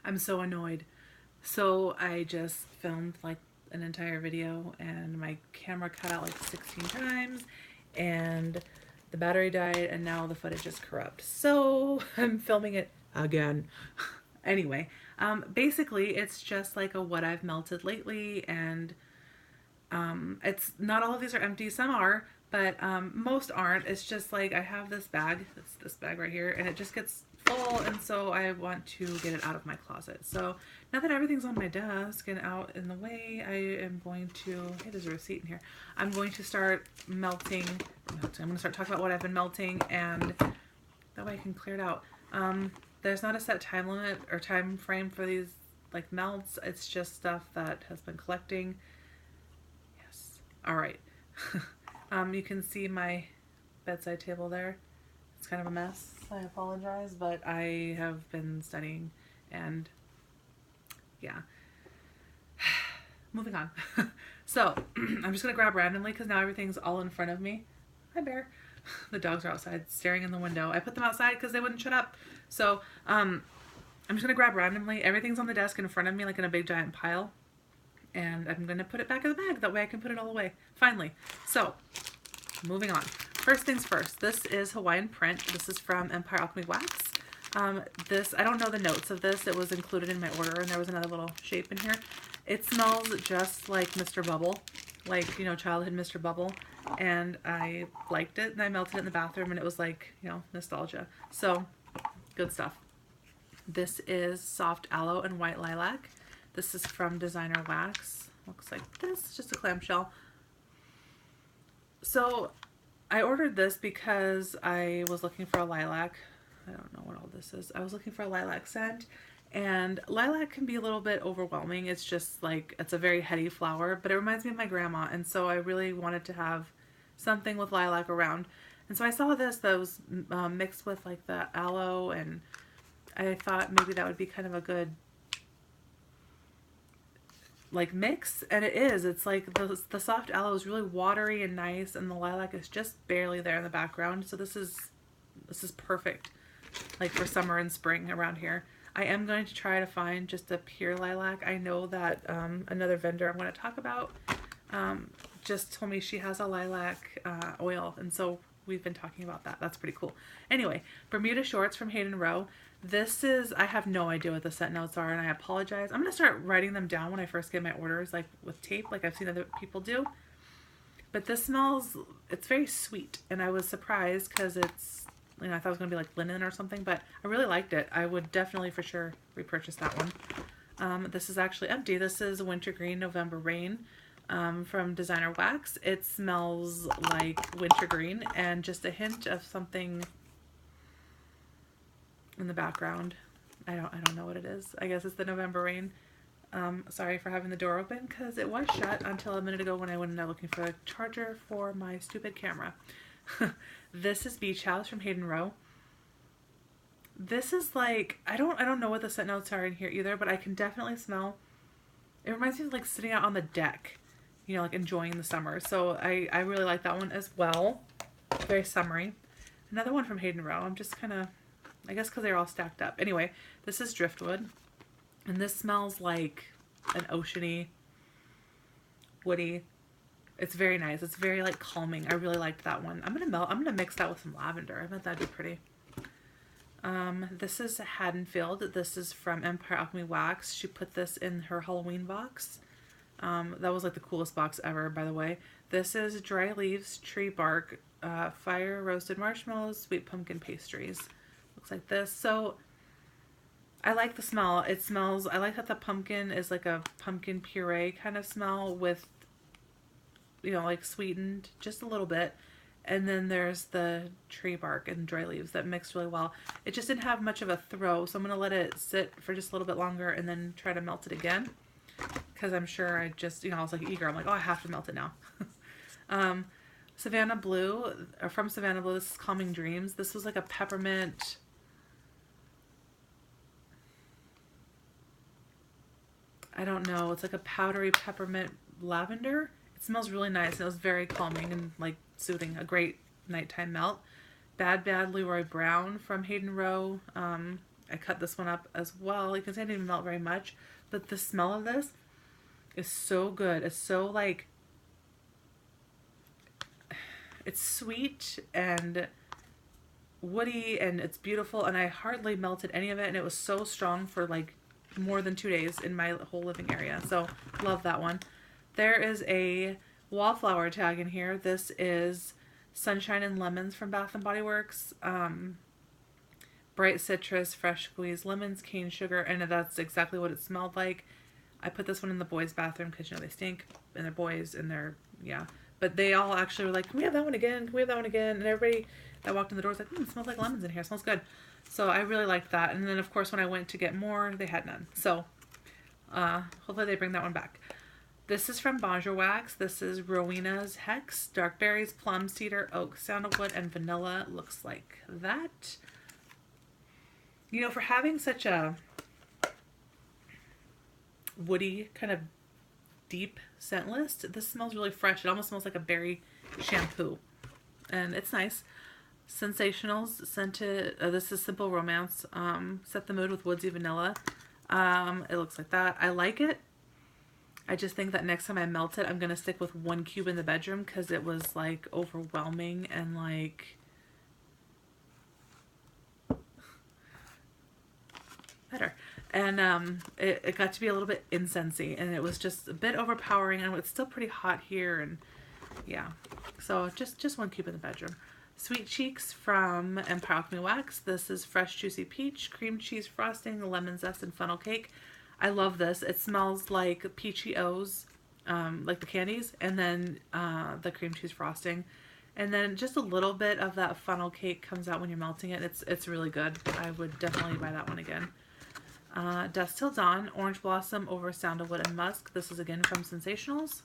I'm so annoyed. So I just filmed like an entire video and my camera cut out like 16 times and the battery died and now the footage is corrupt. So I'm filming it again. Anyway, basically it's just like a what I've melted lately, and it's not all of these are empty. Some are, but most aren't. It's just like I have this bag, it's this bag right here, and it just gets full, and so I want to get it out of my closet. So now that everything's on my desk and out in the way, I am going to, hey, there's a receipt in here. I'm going to start I'm going to start talking about what I've been melting, and that way I can clear it out. There's not a set time limit or time frame for these like melts. It's just stuff that has been collecting. Yes. All right. You can see my bedside table there. It's kind of a mess. I apologize, but I have been studying and yeah. Moving on. So, I'm just going to grab randomly because now everything's all in front of me. Hi, Bear. The dogs are outside staring in the window. I put them outside because they wouldn't shut up. So, I'm just going to grab randomly. Everything's on the desk in front of me like in a big giant pile. And I'm going to put it back in the bag. That way I can put it all away. Finally. So, moving on. First things first. This is Hawaiian Print. This is from Empire Alchemy Wax. I don't know the notes of this. It was included in my order, and there was another little shape in here. It smells just like Mr. Bubble. Like, childhood Mr. Bubble. And I liked it, and I melted it in the bathroom, and it was like, nostalgia. So, good stuff. This is Soft Aloe and White Lilac. This is from Designer Wax. Looks like this, just a clamshell. So I ordered this because I was looking for a lilac. I don't know what all this is. I was looking for a lilac scent, and lilac can be a little bit overwhelming. It's just like, it's a very heady flower, but it reminds me of my grandma, and so I really wanted to have something with lilac around. And so I saw this that was mixed with like the aloe, and I thought maybe that would be kind of a good like mix, and it is. It's like the soft aloe is really watery and nice, and the lilac is just barely there in the background. So this is perfect, like for summer and spring around here. I am going to try to find just a pure lilac. I know that another vendor I'm going to talk about just told me she has a lilac oil, and so we've been talking about that. That's pretty cool. Anyway, Bermuda Shorts from Hayden Rowe. This is, I have no idea what the scent notes are, and I apologize. I'm going to start writing them down when I first get my orders, like with tape, like I've seen other people do. But this smells, it's very sweet, and I was surprised because it's, I thought it was going to be like linen or something, but I really liked it. I would definitely for sure repurchase that one. This is actually empty. This is Wintergreen November Rain from Designer Wax. It smells like wintergreen and just a hint of something in the background. I don't know what it is. I guess it's the November Rain. Sorry for having the door open because it was shut until a minute ago when I went in there looking for a charger for my stupid camera. This is Beach House from Hayden Rowe. This is like, I don't know what the scent notes are in here either, but I can definitely smell. It reminds me of like sitting out on the deck, like enjoying the summer. So I really like that one as well. Very summery. Another one from Hayden Rowe. I'm just kind of, I guess because they're all stacked up. Anyway, this is Driftwood. And this smells like an oceany, woody. It's very nice. It's very like calming. I really liked that one. I'm gonna mix that with some lavender. I bet that'd be pretty. This is Haddonfield. This is from Empire Alchemy Wax. She put this in her Halloween box. That was like the coolest box ever, by the way. This is Dry Leaves, Tree Bark, Fire Roasted Marshmallows, Sweet Pumpkin Pastries. Looks like this. So I like the smell. It smells, I like that the pumpkin is like a pumpkin puree kind of smell with, like sweetened just a little bit. And then there's the tree bark and dry leaves that mix really well. It just didn't have much of a throw, so I'm going to let it sit for just a little bit longer and then try to melt it again. Because I'm sure I just, I was like eager. I'm like, oh, I have to melt it now. Savannah Blue, or from Savannah Blue, this is Calming Dreams. This was like a peppermint, I don't know, it's like a powdery peppermint lavender. It smells really nice, and it was very calming and like soothing. A great nighttime melt. Bad Bad Leroy Brown from Hayden Rowe. I cut this one up as well. You can see I didn't even melt very much, but the smell of this is so good. It's so like, it's sweet and woody and it's beautiful, and I hardly melted any of it, and it was so strong for like more than 2 days in my whole living area. So love that one. There is a wallflower tag in here. This is Sunshine and Lemons from Bath and Body Works. Bright citrus, fresh squeezed lemons, cane sugar, and that's exactly what it smelled like. I put this one in the boys' bathroom because, you know, they stink, and they're boys, and they're, yeah. But they all actually were like, can we have that one again? Can we have that one again? And everybody that walked in the door was like, it smells like lemons in here. It smells good. So I really liked that. And then, of course, when I went to get more, they had none. So hopefully they bring that one back. This is from Bonjour Wax. This is Rowena's Hex. Dark berries, plum, cedar, oak, sandalwood, and vanilla. Looks like that. You know, for having such a woody, kind of deep scent list, this smells really fresh. It almost smells like a berry shampoo. And it's nice. Sensationals scented, this is Simple Romance. Set the mood with woodsy vanilla. It looks like that. I like it. I just think that next time I melt it, I'm going to stick with 1 cube in the bedroom because it was like overwhelming and like better. And it got to be a little bit incensey, and it was just a bit overpowering, and it's still pretty hot here, and yeah. So just 1 cube in the bedroom. Sweet Cheeks from Empire Alchemy Wax. This is fresh juicy peach, cream cheese frosting, lemon zest, and funnel cake. I love this. It smells like Peachy O's, like the candies, and then the cream cheese frosting. And then just a little bit of that funnel cake comes out when you're melting it. It's really good. I would definitely buy that one again. Dusk Till Dawn, Orange Blossom over Sandalwood and Musk. This is again from Sensationals.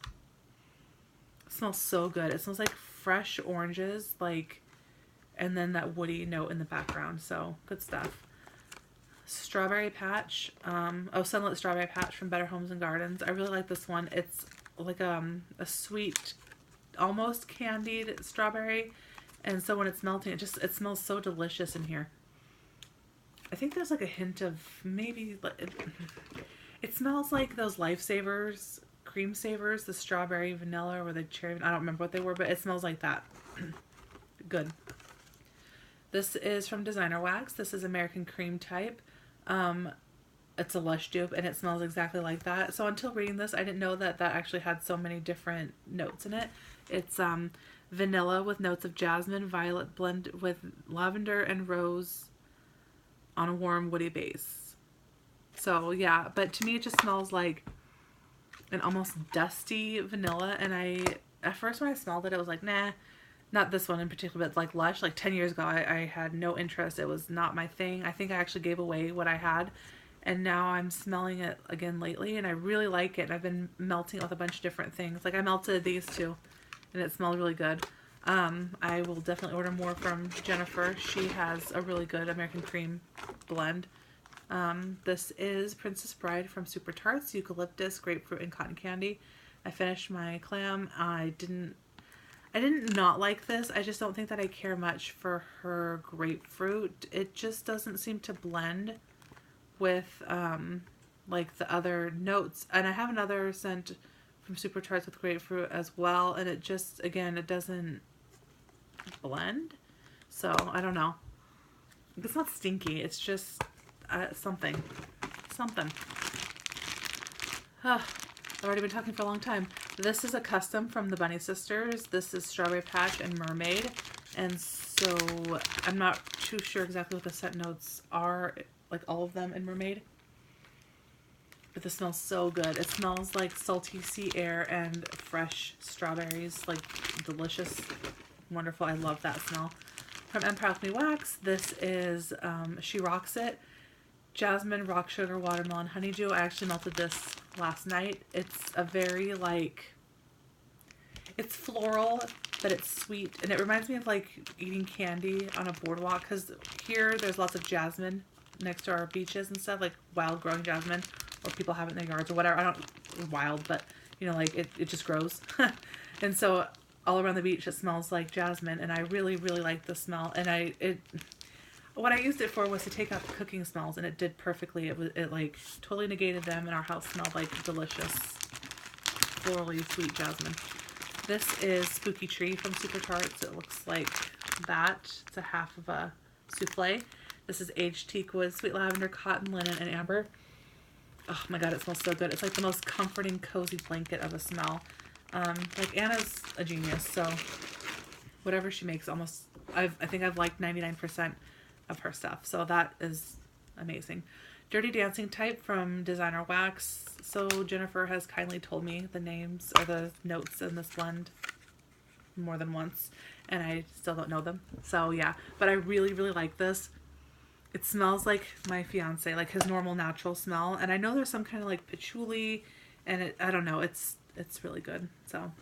It smells so good. It smells like fresh oranges, like, and then that woody note in the background. So good stuff. Strawberry Patch, Sunlit Strawberry Patch from Better Homes and Gardens. I really like this one. It's like a sweet, almost candied strawberry, and so when it's melting, it smells so delicious in here. I think there's like a hint of maybe, it smells like those Lifesavers, Cream Savers, the strawberry vanilla or the cherry, I don't remember what they were, but it smells like that. Good. This is from Designer Wax. This is American Cream Type. It's a Lush dupe, and it smells exactly like that. So until reading this, I didn't know that that actually had so many different notes in it. It's vanilla with notes of jasmine, violet blend with lavender and rose on a warm woody base. So yeah, but to me it just smells like an almost dusty vanilla, and at first when I smelled it, I was like, nah. Not this one in particular, but like Lush, like 10 years ago, I had no interest. It was not my thing. I think I actually gave away what I had, and now I'm smelling it again lately, and I really like it. I've been melting it with a bunch of different things. Like I melted these two, and it smells really good. I will definitely order more from Jennifer. She has a really good American Cream blend. This is Princess Bride from Super Tarts, eucalyptus, grapefruit, and cotton candy. I finished my clam. I didn't not like this. I just don't think that I care much for her grapefruit. It just doesn't seem to blend with like the other notes. And I have another scent from Super Tarts with grapefruit as well, and it just, again, it doesn't blend. So I don't know. It's not stinky. It's just something. I've already been talking for a long time. This is a custom from the Bunny Sisters. This is Strawberry Patch and Mermaid. And so I'm not too sure exactly what the scent notes are, like all of them in Mermaid. But this smells so good. It smells like salty sea air and fresh strawberries, like delicious, wonderful. I love that smell. From Empire Alchemy Wax, this is She Rocks It. Jasmine, rock sugar, watermelon, honeydew. I actually melted this last night. It's a very like, it's floral, but it's sweet, and it reminds me of like eating candy on a boardwalk, because here there's lots of jasmine next to our beaches and stuff, like wild growing jasmine, or people have it in their yards or whatever. I don't wild, but you know, like it just grows. And so all around the beach it smells like jasmine, and I really like the smell, and What I used it for was to take out the cooking smells, and it did perfectly. It like totally negated them, and our house smelled like delicious, florally sweet jasmine. This is Spooky Tree from Super Tarts. It looks like that. It's a half of a souffle. This is aged teak wood, sweet lavender, cotton, linen, and amber. Oh my god, it smells so good. It's like the most comforting, cozy blanket of a smell. Like Anna's a genius, so whatever she makes, I think I've liked 99% of her stuff, so that is amazing. Dirty Dancing Type from Designer Wax. So Jennifer has kindly told me the names or the notes in this blend more than once, and I still don't know them. So yeah, but I really, really like this. It smells like my fiance, like his normal natural smell, and I know there's some kind of like patchouli, and I don't know, it's really good. So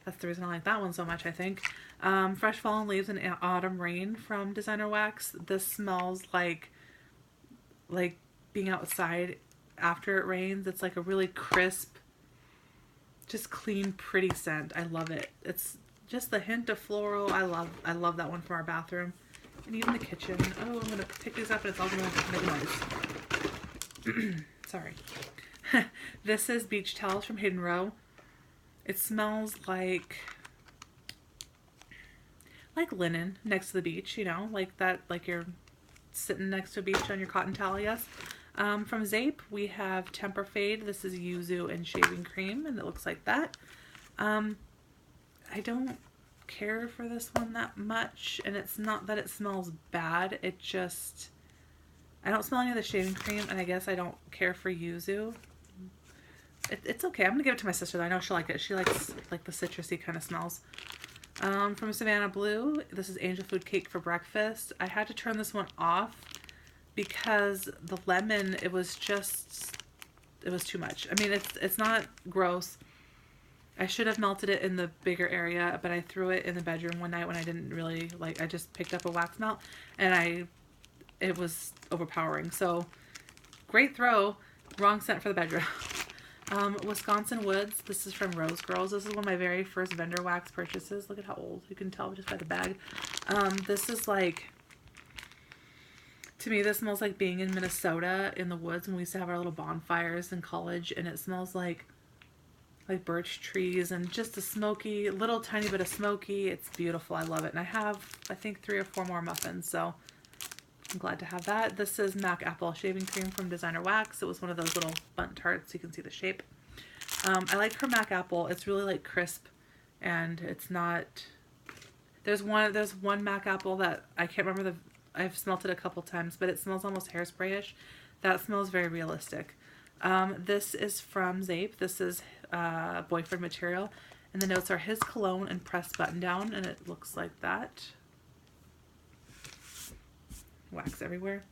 that's the reason I like that one so much, I think. Fresh Fallen Leaves and Autumn Rain from Designer Wax. This smells like being outside after it rains. It's like a really crisp, just clean, pretty scent. I love it. It's just the hint of floral. I love that one from our bathroom. And even the kitchen. Oh, I'm going to pick these up and it's all going to make noise. Sorry. This is Beach Towels from Hidden Row. It smells like linen next to the beach, you know, like that, like you're sitting next to a beach on your cotton towel, I guess. From Zape, we have Temper Fade. This is yuzu and shaving cream, and it looks like that. I don't care for this one that much, and it's not that it smells bad, it just, I don't smell any of the shaving cream, and I guess I don't care for yuzu. It's okay. I'm gonna give it to my sister though. I know she'll like it. She likes like the citrusy kind of smells. From Savannah Blue, this is Angel Food Cake for Breakfast. I had to turn this one off because the lemon, it was too much. I mean, it's not gross. I should have melted it in the bigger area, but I threw it in the bedroom one night when I didn't really like, I just picked up a wax melt and it was overpowering. So great throw, wrong scent for the bedroom. Wisconsin Woods. This is from Rose Girls. This is one of my very first vendor wax purchases. Look at how old. You can tell just by the bag. This is like, to me, this smells like being in Minnesota in the woods when we used to have our little bonfires in college, and it smells like birch trees and just a smoky, little tiny bit of smoky. It's beautiful. I love it. And I have, I think, 3 or 4 more muffins, so I'm glad to have that. This is Mac Apple Shaving Cream from Designer Wax. It was one of those little bundt tarts. You can see the shape. I like her Mac Apple. It's really like crisp, and it's not. There's one Mac Apple that I can't remember I've smelt it a couple times, but it smells almost hairsprayish. That smells very realistic. This is from Zape. This is Boyfriend Material, and the notes are his cologne and pressed button down, and it looks like that. Wax everywhere.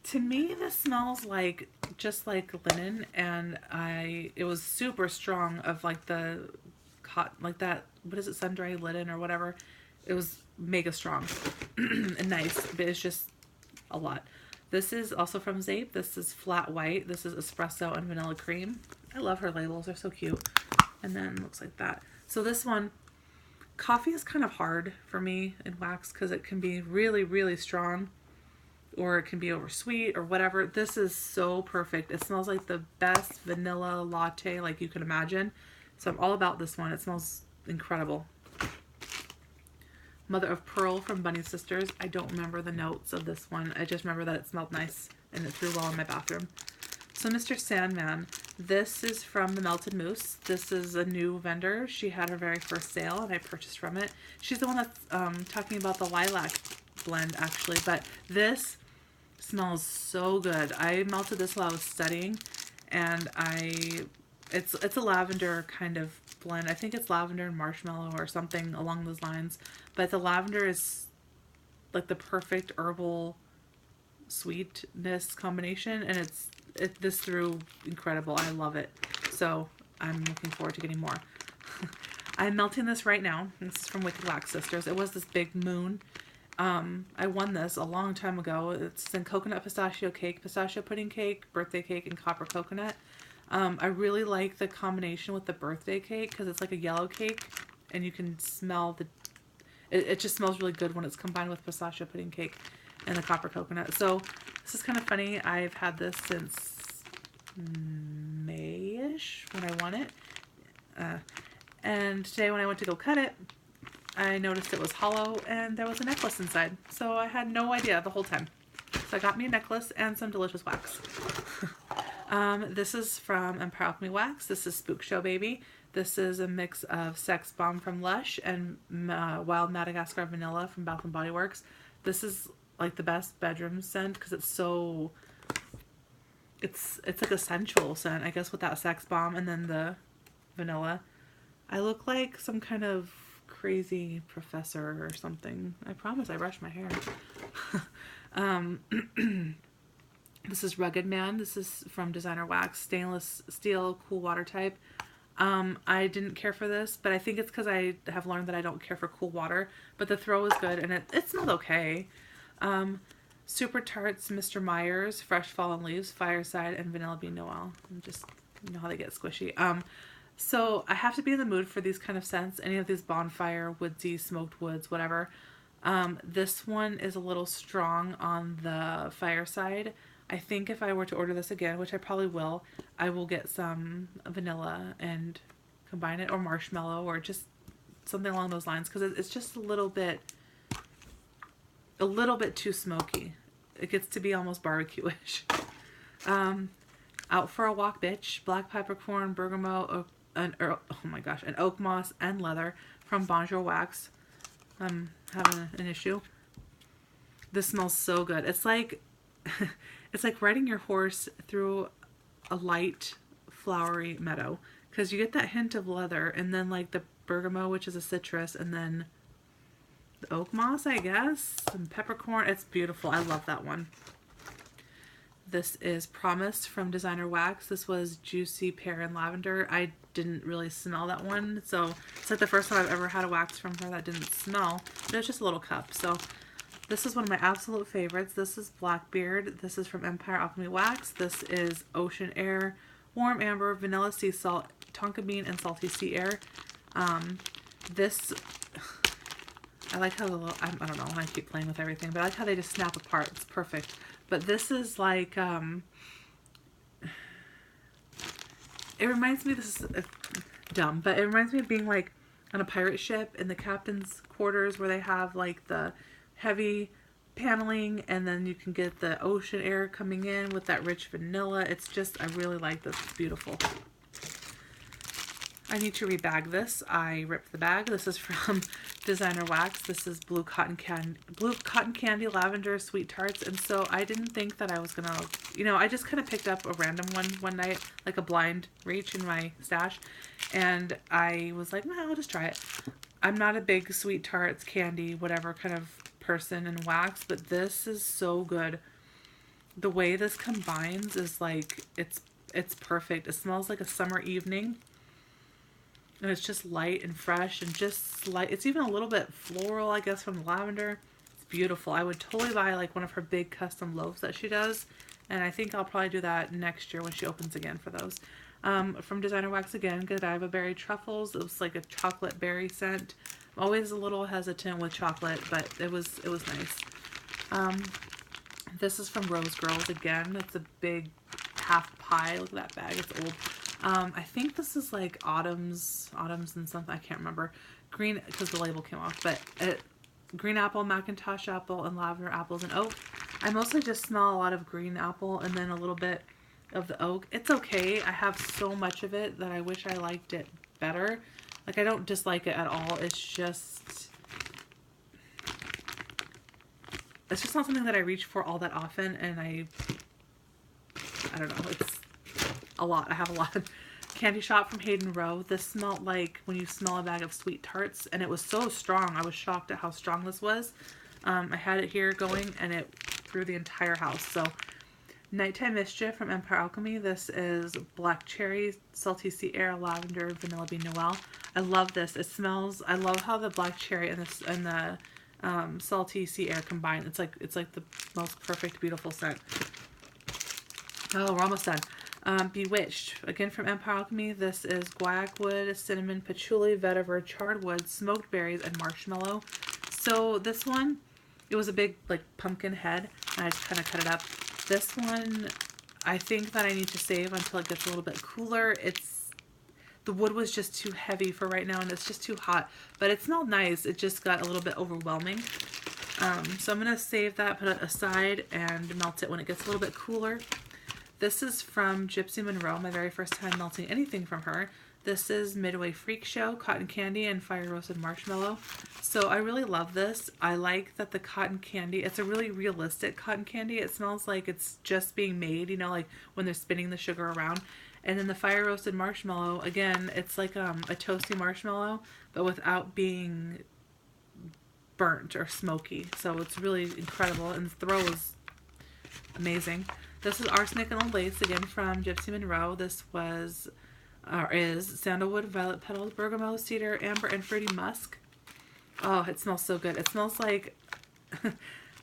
To me, this smells like just like linen, and it was super strong of like the cotton, like that, what is it, sun-dry linen or whatever. It was mega strong and nice, but it's just a lot. This is also from Zape. This is Flat White. This is espresso and vanilla cream. I love her labels. They're so cute. And then it looks like that. So this one, coffee is kind of hard for me in wax because it can be really, really strong, or it can be over sweet or whatever. This is so perfect. It smells like the best vanilla latte like you can imagine. So I'm all about this one. It smells incredible. Mother of Pearl from Bunny Sisters. I don't remember the notes of this one. I just remember that it smelled nice and it threw well in my bathroom. So Mr. Sandman. This is from the Melted Mousse. This is a new vendor. She had her very first sale and I purchased from it. She's the one that's talking about the lilac blend actually, but this smells so good. I melted this while I was studying, and it's a lavender kind of blend. I think it's lavender and marshmallow or something along those lines, but the lavender is like the perfect herbal sweetness combination, and this threw incredible. I love it. So I'm looking forward to getting more. I'm melting this right now. This is from Wicked Wax Sisters. It was this big moon. I won this a long time ago. It's in coconut pistachio cake, pistachio pudding cake, birthday cake, and copper coconut. I really like the combination with the birthday cake because it's like a yellow cake, and you can smell It just smells really good when it's combined with pistachio pudding cake and the copper coconut. So this is kind of funny. I've had this since May-ish when I won it. And today when I went to go cut it, I noticed it was hollow and there was a necklace inside. So I had no idea the whole time. So I got me a necklace and some delicious wax. This is from Empire Alchemy Wax. This is Spook Show Baby. This is a mix of Sex Bomb from Lush and Wild Madagascar Vanilla from Bath & Body Works. This is like the best bedroom scent because it's so... It's like a sensual scent, I guess, with that Sex Bomb and then the vanilla. I look like some kind of crazy professor or something. I promise I brushed my hair. This is Rugged Man. This is from Designer Wax, stainless steel, cool water type. I didn't care for this, but I think it's because I have learned that I don't care for cool water. But the throw is good, and it smelled okay. Super Tarts, Mr. Myers, Fresh Fallen Leaves, Fireside, and Vanilla Bean Noel. Just, you know how they get squishy. So I have to be in the mood for these kind of scents. Any of these bonfire, woodsy, smoked woods, whatever. This one is a little strong on the Fireside. I think if I were to order this again, which I probably will, I will get some vanilla and combine it, or marshmallow, or just something along those lines, because it's just a little bit too smoky. It gets to be almost barbecue-ish. Out for a Walk Bitch, Black Peppercorn, Bergamot, and Oak Moss and Leather from Bonjour Wax. I'm having an issue. This smells so good. It's like it's like riding your horse through a light flowery meadow, because you get that hint of leather and then like the bergamot, which is a citrus, and then the oak moss, I guess, and peppercorn. It's beautiful. I love that one. This is Promise from Designer Wax. This was Juicy Pear and Lavender. I didn't really smell that one, so it's like the first time I've ever had a wax from her that didn't smell, but it's just a little cup. So this is one of my absolute favorites. This is Blackbeard. This is from Empire Alchemy Wax. This is Ocean Air, Warm Amber, Vanilla Sea Salt, Tonka Bean, and Salty Sea Air. This, I like how the little, I don't know, I keep playing with everything, but I like how they just snap apart. It's perfect. But this is like, it reminds me, this is dumb, but it reminds me of being like on a pirate ship in the captain's quarters where they have like the heavy paneling and then you can get the ocean air coming in with that rich vanilla. It's just, I really like this. It's beautiful. I need to rebag this. I ripped the bag. This is from Designer Wax. This is Blue Cotton Candy, Lavender, Sweet Tarts. And so I didn't think that I was gonna, you know, I just kind of picked up a random one night, like a blind reach in my stash. And I was like, nah, I'll just try it. I'm not a big Sweet Tarts, candy, whatever kind of person in wax, but this is so good. The way this combines is like, it's perfect. It smells like a summer evening. And it's just light and fresh and just light. It's even a little bit floral, I guess, from the lavender. It's beautiful. I would totally buy like one of her big custom loaves that she does. And I think I'll probably do that next year when she opens again for those. From Designer Wax again, Godiva Berry Truffles. It was like a chocolate berry scent. I'm always a little hesitant with chocolate, but it was nice. This is from Rose Girls again. It's a big half pie. Look at that bag. It's old. I think this is like Autumn's and something, I can't remember. Green, because the label came off, but green apple, Macintosh apple, and lavender apples and oak. I mostly just smell a lot of green apple and then a little bit of the oak. It's okay. I have so much of it that I wish I liked it better. Like, I don't dislike it at all. It's just not something that I reach for all that often, and I don't know. It's a lot. I have a lot. Candy Shop from Hayden Row. This smelled like when you smell a bag of Sweet Tarts, and it was so strong. I was shocked at how strong this was. I had it here going, and it through the entire house. So, Nighttime Mischief from Empire Alchemy. This is Black Cherry, Salty Sea Air, Lavender, Vanilla Bean Noel. I love this. It smells, I love how the Black Cherry and the Salty Sea Air combine. It's like the most perfect, beautiful scent. Oh, we're almost done. Bewitched, again from Empire Alchemy. This is guaiac wood, cinnamon, patchouli, vetiver, charred wood, smoked berries, and marshmallow. So this one, it was a big like pumpkin head, and I just kind of cut it up. This one, I think that I need to save until it gets a little bit cooler. The wood was just too heavy for right now, and it's just too hot. But it smelled nice. It just got a little bit overwhelming. So I'm going to save that, put it aside, and melt it when it gets a little bit cooler. This is from Gypsy Monroe, my very first time melting anything from her. This is Midway Freak Show, Cotton Candy and Fire Roasted Marshmallow. So I really love this. I like that the cotton candy, it's a really realistic cotton candy. It smells like it's just being made, you know, like when they're spinning the sugar around. And then the Fire Roasted Marshmallow, again, it's like a toasty marshmallow, but without being burnt or smoky. So it's really incredible, and the throw is amazing. This is Arsenic and Old Lace, again from Gypsy Monroe. This is sandalwood, violet petals, bergamot, cedar, amber, and fruity musk. Oh, it smells so good. It smells like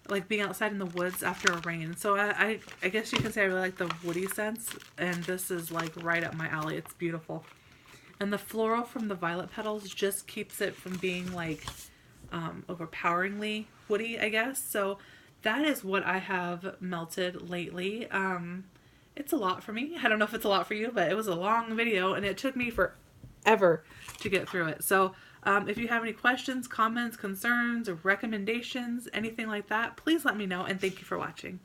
like being outside in the woods after a rain. So I guess you can say I really like the woody scents, and this is like right up my alley. It's beautiful. And the floral from the violet petals just keeps it from being like overpoweringly woody, I guess. So that is what I have melted lately. It's a lot for me. I don't know if it's a lot for you, but it was a long video, and it took me forever to get through it. So if you have any questions, comments, concerns, or recommendations, anything like that, please let me know, and thank you for watching.